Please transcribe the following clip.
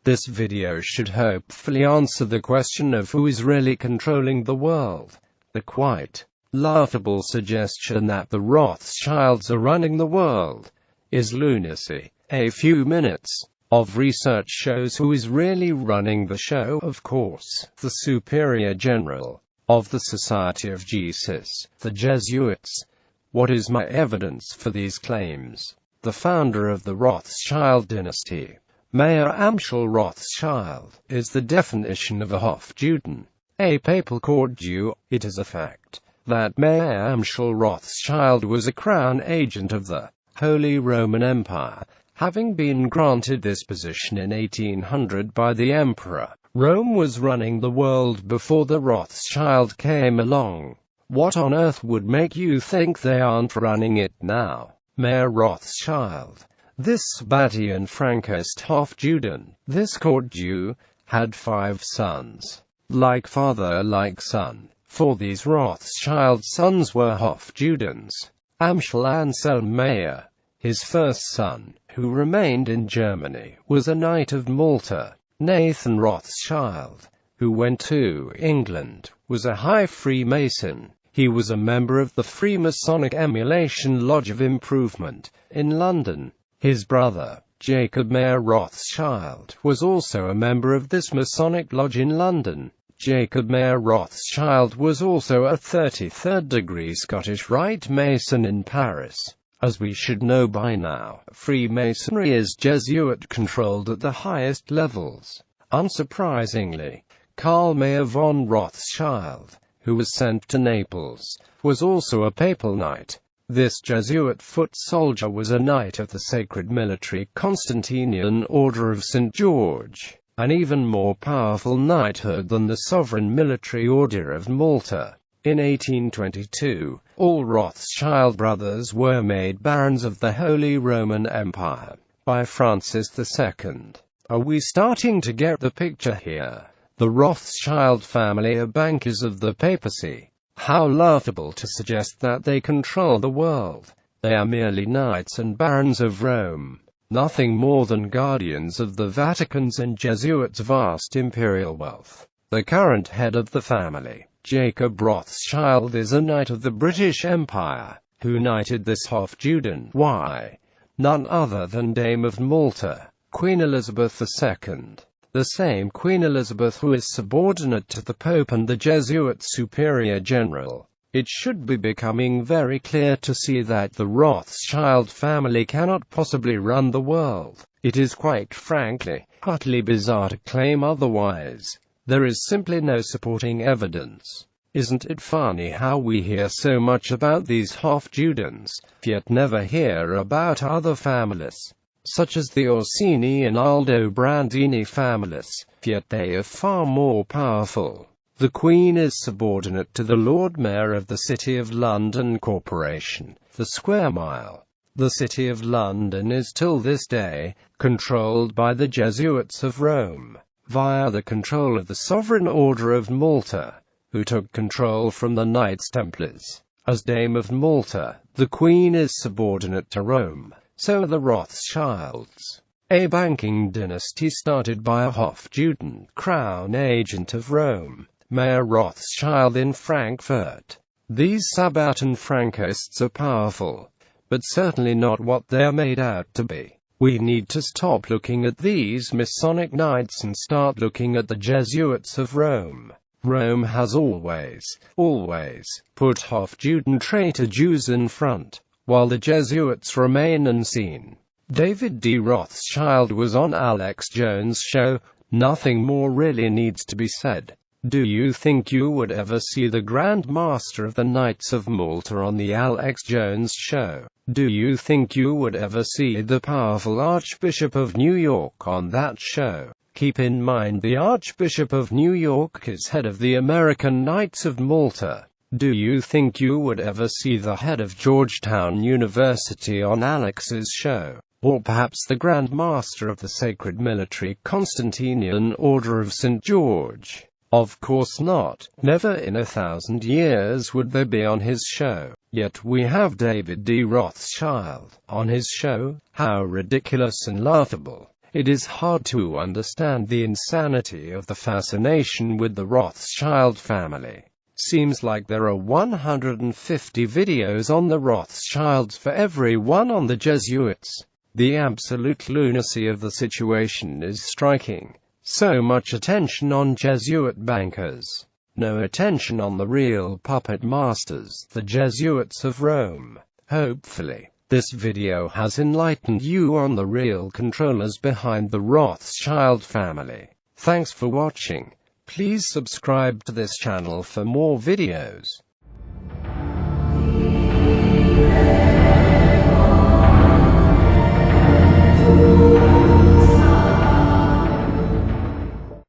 This video should hopefully answer the question of who is really controlling the world. The quite laughable suggestion that the Rothschilds are running the world is lunacy. A few minutes of research shows who is really running the show. Of course, the Superior General of the Society of Jesus, the Jesuits. What is my evidence for these claims? The founder of the Rothschild dynasty, Mayer Amschel Rothschild, is the definition of a Hofjuden, a papal court Jew. It is a fact that Mayer Amschel Rothschild was a crown agent of the Holy Roman Empire, having been granted this position in 1800 by the emperor. Rome was running the world before the Rothschild came along. What on earth would make you think they aren't running it now? Mayer Rothschild, this Sabbatian Frankist Hofjuden, this court Jew, had 5 sons. Like father, like son. For these Rothschild sons were Hofjudens. Amschel Anselm Mayer, his first son, who remained in Germany, was a Knight of Malta. Nathan Rothschild, who went to England, was a High Freemason. He was a member of the Freemasonic Emulation Lodge of Improvement in London. His brother, Jacob Mayer Rothschild, was also a member of this Masonic Lodge in London. Jacob Mayer Rothschild was also a 33rd degree Scottish Rite Mason in Paris. As we should know by now, Freemasonry is Jesuit-controlled at the highest levels. Unsurprisingly, Karl Mayer von Rothschild, who was sent to Naples, was also a papal knight. This Jesuit foot soldier was a knight of the Sacred Military Constantinian Order of St. George, an even more powerful knighthood than the Sovereign Military Order of Malta. In 1822, all Rothschild brothers were made barons of the Holy Roman Empire by Francis II. Are we starting to get the picture here? The Rothschild family are bankers of the papacy. How laughable to suggest that they control the world. They are merely knights and barons of Rome, nothing more than guardians of the Vatican's and Jesuits' vast imperial wealth. The current head of the family, Jacob Rothschild, is a knight of the British Empire. Who knighted this Hofjuden? Why, none other than Dame of Malta, Queen Elizabeth II. The same Queen Elizabeth who is subordinate to the Pope and the Jesuit Superior General. It should be becoming very clear to see that the Rothschild family cannot possibly run the world. It is quite frankly, utterly bizarre to claim otherwise. There is simply no supporting evidence. Isn't it funny how we hear so much about these Hofjudens, yet never hear about other families, such as the Orsini and Aldobrandini families, yet they are far more powerful. The Queen is subordinate to the Lord Mayor of the City of London Corporation, the Square Mile. The City of London is till this day controlled by the Jesuits of Rome, via the control of the Sovereign Order of Malta, who took control from the Knights Templars. As Dame of Malta, the Queen is subordinate to Rome. So are the Rothschilds, a banking dynasty started by a Hofjuden, crown agent of Rome, Mayer Rothschild in Frankfurt. These Sabbatin Frankists are powerful, but certainly not what they are made out to be. We need to stop looking at these Masonic knights and start looking at the Jesuits of Rome. Rome has always put Hofjuden traitor Jews in front, while the Jesuits remain unseen. David D. Rothschild was on Alex Jones' show. Nothing more really needs to be said. Do you think you would ever see the Grand Master of the Knights of Malta on the Alex Jones show? Do you think you would ever see the powerful Archbishop of New York on that show? Keep in mind the Archbishop of New York is head of the American Knights of Malta. Do you think you would ever see the head of Georgetown University on Alex's show? Or perhaps the Grand Master of the Sacred Military Constantinian Order of St. George? Of course not. Never in 1,000 years would they be on his show. Yet we have David D. Rothschild on his show. How ridiculous and laughable. It is hard to understand the insanity of the fascination with the Rothschild family. Seems like there are 150 videos on the Rothschilds for every one on the Jesuits. The absolute lunacy of the situation is striking. So much attention on Jesuit bankers. No attention on the real puppet masters, the Jesuits of Rome. Hopefully, this video has enlightened you on the real controllers behind the Rothschild family. Thanks for watching. Please subscribe to this channel for more videos.